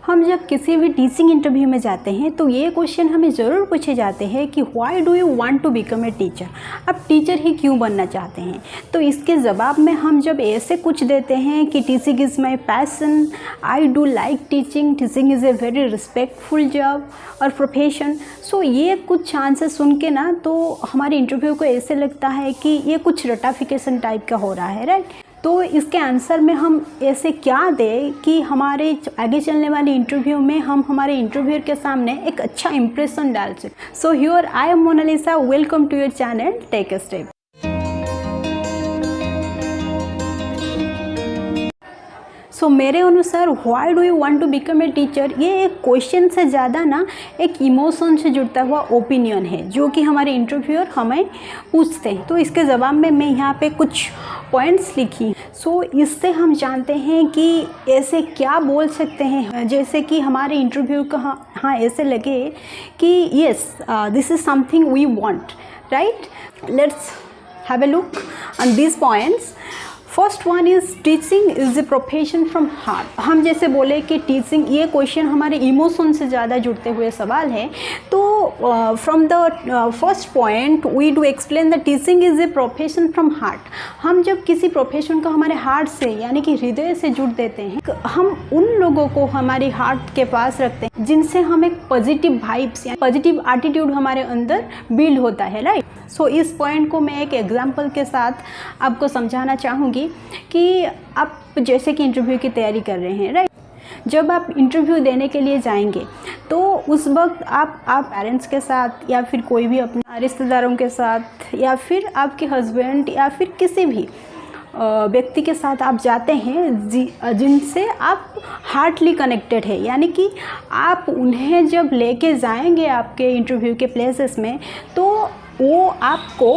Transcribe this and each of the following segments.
हम जब किसी भी टीचिंग इंटरव्यू में जाते हैं तो ये क्वेश्चन हमें ज़रूर पूछे जाते हैं कि why do you want to become a teacher, आप टीचर ही क्यों बनना चाहते हैं। तो इसके जवाब में हम जब ऐसे कुछ देते हैं कि teaching is my passion, I do like teaching, teaching is a very respectful job और प्रोफेशन। सो ये कुछ आंसर सुन के ना तो हमारे इंटरव्यू को ऐसे लगता है कि ये कुछ रटाफिकेशन टाइप का हो रहा है, राइट। तो इसके आंसर में हम ऐसे क्या दें कि हमारे आगे चलने वाले इंटरव्यू में हम हमारे इंटरव्यूअर के सामने एक अच्छा इंप्रेशन डाल सकें। So here I am Monalisa, welcome to your channel take a step. So मेरे अनुसार why do you want to become a teacher, ये एक क्वेश्चन से ज़्यादा ना एक इमोशन से जुड़ता हुआ ओपिनियन है जो कि हमारे इंटरव्यूअर हमें पूछते हैं। तो इसके जवाब में मैं यहाँ पे कुछ पॉइंट्स लिखी। सो इससे हम जानते हैं कि ऐसे क्या बोल सकते हैं, जैसे कि हमारे इंटरव्यू का हाँ ऐसे लगे कि yes this is something we want, right. Let's have a look on this points. First one is teaching is a profession from heart. हम जैसे बोले कि टीचिंग, ये क्वेश्चन हमारे इमोशन से ज़्यादा जुड़ते हुए सवाल है। तो from the first point we do explain the teaching is a profession from heart. हम जब किसी प्रोफेशन को हमारे हार्ट से यानी कि हृदय से जुड़ देते हैं, हम उन लोगों को हमारे हार्ट के पास रखते हैं जिनसे हम एक पॉजिटिव वाइब्स या पॉजिटिव एटीट्यूड हमारे अंदर बिल्ड होता है, राइट। सो इस पॉइंट को मैं एक एग्जाम्पल के साथ आपको समझाना चाहूँगी कि आप जैसे कि इंटरव्यू की तैयारी कर रहे हैं, राइट। जब आप इंटरव्यू देने के लिए जाएंगे तो उस वक्त आप पेरेंट्स के साथ या फिर कोई भी अपने रिश्तेदारों के साथ या फिर आपके हस्बैंड या फिर किसी भी व्यक्ति के साथ आप जाते हैं जिनसे आप हार्टली कनेक्टेड है, यानी कि आप उन्हें जब लेके जाएंगे आपके इंटरव्यू के प्लेसेस में तो वो आपको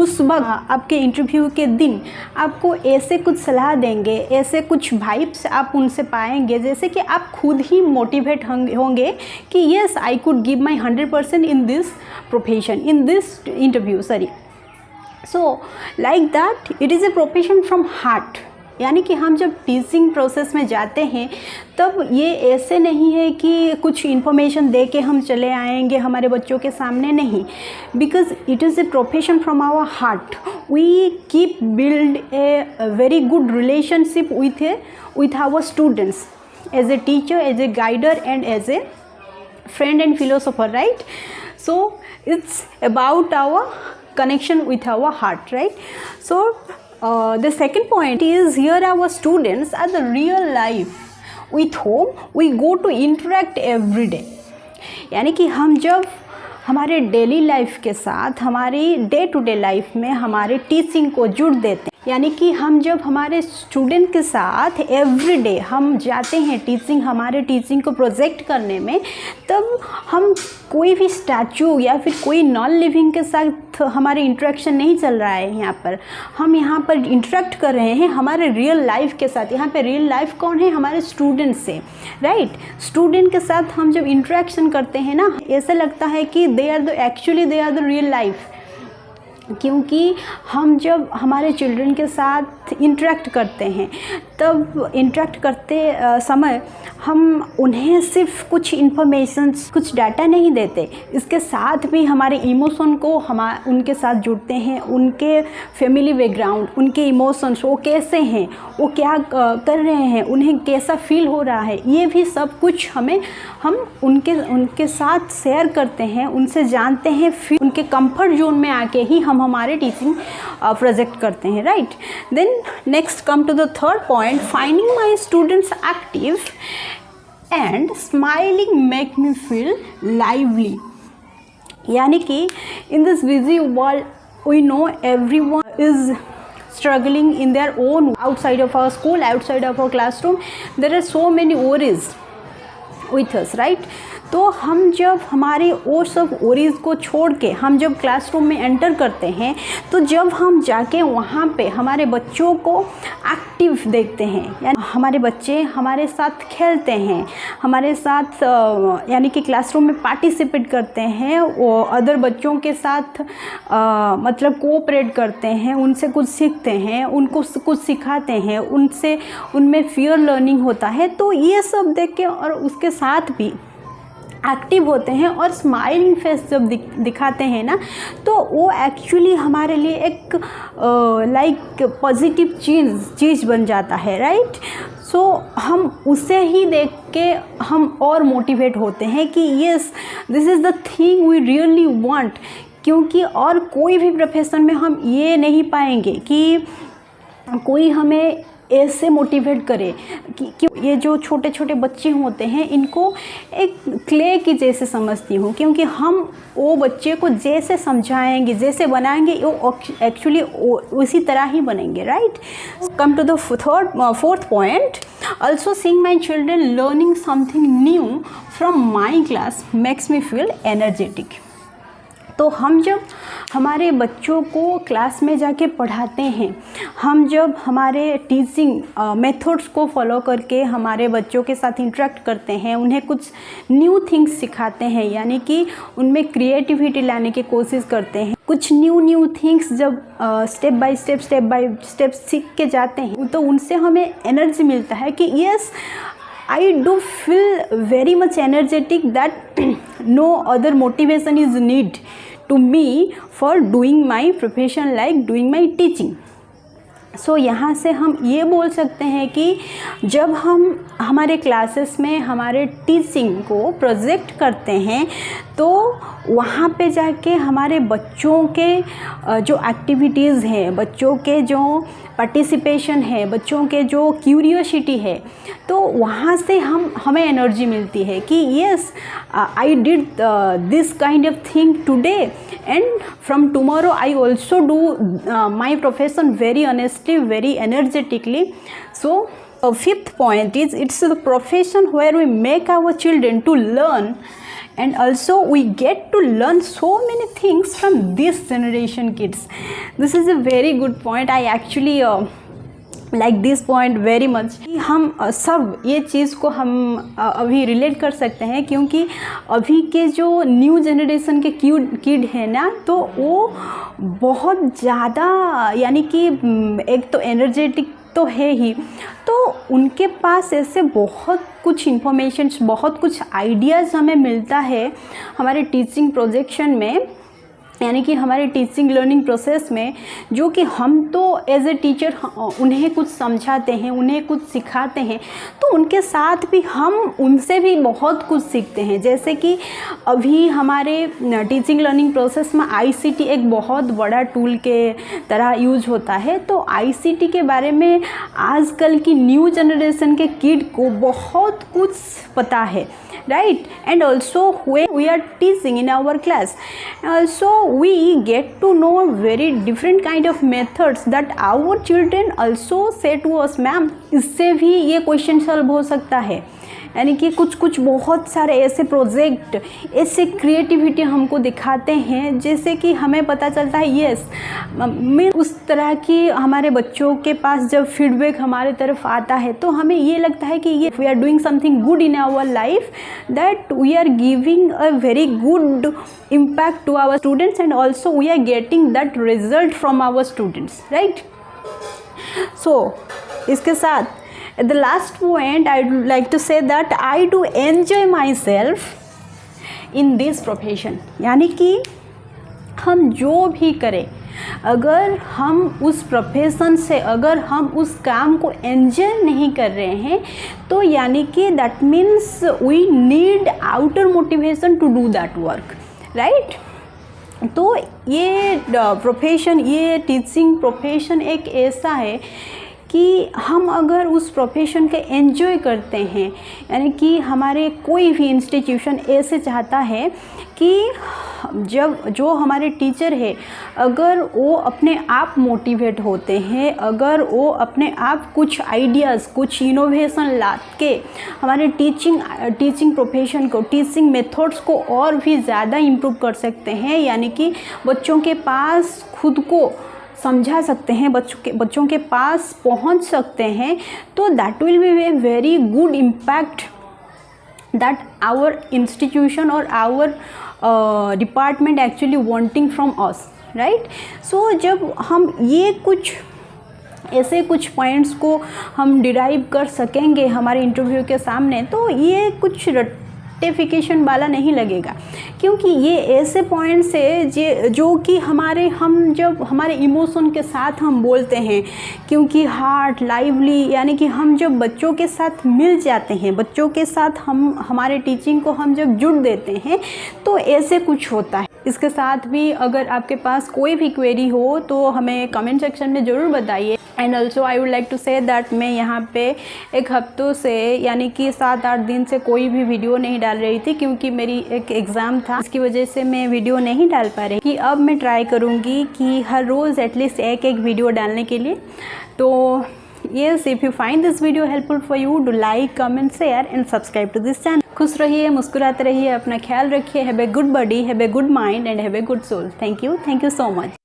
उस वक्त आपके इंटरव्यू के दिन आपको ऐसे कुछ सलाह देंगे, ऐसे कुछ वाइब्स आप उनसे पाएंगे जैसे कि आप खुद ही मोटिवेट होंगे कि yes I could give my 100% in this profession, in this interview, sorry. So like that it is a profession from heart, यानी कि हम जब टीचिंग प्रोसेस में जाते हैं तब ये ऐसे नहीं है कि कुछ इन्फॉर्मेशन दे के हम चले आएंगे हमारे बच्चों के सामने, नहीं। Because it is a profession from our heart, we keep build a very good relationship with our students as a teacher, as a guider and as a friend and philosopher, right? So it's about our connection with our heart, right? So the second point is here our students are the real life with whom we go to interact every day। यानी कि हम जब हमारे daily life के साथ हमारी day to day life में हमारे टीचिंग को जुड़ देते हैं, यानी कि हम जब हमारे स्टूडेंट के साथ एवरी डे हम जाते हैं हमारे टीचिंग को प्रोजेक्ट करने में, तब हम कोई भी स्टैचू या फिर कोई नॉन लिविंग के साथ हमारे इंटरेक्शन नहीं चल रहा है। हम यहाँ पर इंटरेक्ट कर रहे हैं हमारे रियल लाइफ के साथ। यहाँ पे रियल लाइफ कौन है? हमारे स्टूडेंट से, राइट। स्टूडेंट के साथ हम जब इंटरेक्शन करते हैं ना, ऐसा लगता है कि they are the real life, क्योंकि हम जब हमारे चिल्ड्रन के साथ इंटरेक्ट करते हैं तब इंटरेक्ट करते समय हम उन्हें सिर्फ कुछ इन्फॉर्मेशंस, कुछ डाटा नहीं देते, इसके साथ भी हमारे इमोशन को उनके साथ जुड़ते हैं। उनके फैमिली बैकग्राउंड, उनके इमोशंस, वो कैसे हैं, वो क्या कर रहे हैं, उन्हें कैसा फील हो रहा है, ये भी सब कुछ हम उनके साथ शेयर करते हैं, उनसे जानते हैं, फिर उनके कंफर्ट जोन में आके ही हम हमारे टीचिंग प्रोजेक्ट करते हैं, right. Then next come to the third point, finding my students active and smiling make me feel lively. यानी कि in this busy world we know everyone is struggling in their own, outside of our school, outside of our classroom, there are so many worries with us, right? तो हम जब हमारे वो सब ओरीज को छोड़ के हम जब क्लासरूम में एंटर करते हैं, तो जब हम जाके वहाँ पे हमारे बच्चों को एक्टिव देखते हैं, यानी हमारे बच्चे हमारे साथ खेलते हैं, हमारे साथ यानी कि क्लासरूम में पार्टिसिपेट करते हैं, वो अदर बच्चों के साथ मतलब कोऑपरेट करते हैं, उनसे कुछ सीखते हैं, उनको कुछ सिखाते हैं, उनमें फियर लर्निंग होता है। तो ये सब देख के और उसके साथ भी एक्टिव होते हैं और स्माइलिंग फेस जब दिखाते हैं ना, तो वो एक्चुअली हमारे लिए एक लाइक पॉजिटिव चीज़ बन जाता है, राइट। सो हम उसे ही देख के हम और मोटिवेट होते हैं कि yes, this is the thing we really want. क्योंकि और कोई भी प्रोफेशन में हम ये नहीं पाएंगे कि कोई हमें ऐसे मोटिवेट करे कि ये जो छोटे छोटे बच्चे होते हैं, इनको एक क्ले की जैसे समझती हूँ, क्योंकि हम वो बच्चे को जैसे समझाएंगे, जैसे बनाएंगे, वो एक्चुअली उसी तरह ही बनेंगे, right. Come to the fourth point, also seeing my children learning something new from my class makes me feel energetic. तो हम जब हमारे बच्चों को क्लास में जाके पढ़ाते हैं, हम जब हमारे टीचिंग मेथड्स को फॉलो करके हमारे बच्चों के साथ इंटरेक्ट करते हैं, उन्हें कुछ न्यू थिंग्स सिखाते हैं, यानी कि उनमें क्रिएटिविटी लाने की कोशिश करते हैं, कुछ न्यू थिंग्स जब स्टेप बाय स्टेप सीख के जाते हैं, तो उनसे हमें एनर्जी मिलता है कि yes, I do feel very much energetic that no other motivation is need to me for doing my profession like doing my teaching. सो यहाँ से हम ये बोल सकते हैं कि जब हम हमारे क्लासेस में हमारे टीचिंग को प्रोजेक्ट करते हैं, तो वहाँ पे जाके हमारे बच्चों के जो एक्टिविटीज़ हैं, बच्चों के जो पार्टिसिपेशन है, बच्चों के जो क्यूरियोसिटी है, तो वहाँ से हमें एनर्जी मिलती है कि yes, I did this kind of thing today and from tomorrow I also do my profession very honestly, very energetically. So fifth point is, it's the profession where we make our children to learn, and also we get to learn so many things from this generation kids. This is a very good point. I actually like this point very much. हम सब ये चीज़ को हम अभी relate कर सकते हैं, क्योंकि अभी के जो न्यू जनरेशन के किड है ना, तो वो बहुत ज़्यादा, यानी कि एक तो एनर्जेटिक तो है ही, तो उनके पास ऐसे बहुत कुछ इन्फॉर्मेशन, बहुत कुछ आइडियाज़ हमें मिलता है हमारे टीचिंग प्रोजेक्शन में, यानी कि हमारे टीचिंग लर्निंग प्रोसेस में, जो कि हम तो एज ए टीचर उन्हें कुछ समझाते हैं, उन्हें कुछ सिखाते हैं, तो उनके साथ भी हम उनसे भी बहुत कुछ सीखते हैं। जैसे कि अभी हमारे टीचिंग लर्निंग प्रोसेस में आईसीटी एक बहुत बड़ा टूल के तरह यूज होता है। तो आईसीटी के बारे में आजकल की न्यू जनरेशन के किड को बहुत कुछ पता है, right? And also when we are teaching in our class, also we get to know very different kind of methods that our children also say to us, ma'am इससे भी ये question solve हो सकता है। यानी कि कुछ बहुत सारे ऐसे प्रोजेक्ट, ऐसे क्रिएटिविटी हमको दिखाते हैं, जैसे कि हमें पता चलता है यस, मैं उस तरह की हमारे बच्चों के पास जब फीडबैक हमारे तरफ आता है, तो हमें ये लगता है कि ये we are doing something good in our life, that we are giving a very good impact to our students, and also we are getting that result from our students, right. So इसके साथ at the last point I would like to say that I do enjoy myself in this profession. यानी कि हम जो भी करें, अगर हम उस प्रोफेशन से, अगर हम उस काम को एंजॉय नहीं कर रहे हैं, तो यानी कि that means we need outer motivation to do that work, right. तो ये प्रोफेशन, ये टीचिंग प्रोफेशन एक ऐसा है कि हम अगर उस प्रोफेशन के एंजॉय करते हैं, यानी कि हमारे कोई भी इंस्टीट्यूशन ऐसे चाहता है कि जो हमारे टीचर है अगर वो अपने आप मोटिवेट होते हैं, अगर वो अपने आप कुछ आइडियाज़, कुछ इनोवेशन ला के हमारे टीचिंग प्रोफेशन को, टीचिंग मेथड्स को और भी ज़्यादा इम्प्रूव कर सकते हैं, यानी कि बच्चों के पास खुद को समझा सकते हैं, बच्चों के पास पहुंच सकते हैं, तो that will be A very good impact that our institution or our department actually wanting from us, right? So जब हम ये ऐसे कुछ पॉइंट्स को हम डिराइव कर सकेंगे हमारे इंटरव्यू के सामने, तो ये कुछ रटिफिकेशन वाला नहीं लगेगा, क्योंकि ये ऐसे पॉइंट्स है जो कि हम जब हमारे इमोशन के साथ हम बोलते हैं, क्योंकि हार्ट लाइवली, यानी कि हम जब बच्चों के साथ मिल जाते हैं, बच्चों के साथ हमारे टीचिंग को हम जब जुड़ देते हैं, तो ऐसे कुछ होता है। इसके साथ भी अगर आपके पास कोई भी क्वेरी हो तो हमें कमेंट सेक्शन में ज़रूर बताइए। And also I would like to say that मैं यहाँ पे एक हफ्तों से, यानी कि 7-8 दिन से कोई भी वीडियो नहीं डाल रही थी, क्योंकि मेरी एक एग्ज़ाम था, इसकी वजह से मैं वीडियो नहीं डाल पा रही। कि अब मैं ट्राई करूँगी कि हर रोज़ एटलीस्ट एक वीडियो डालने के लिए। तो yes, if you find this video helpful for you, do like, comment, share and subscribe to this channel. खुश रहिए, मुस्कुराते रहिए, अपना ख्याल रखिए। Have a good body, have a good mind and have a good soul. Thank you so much.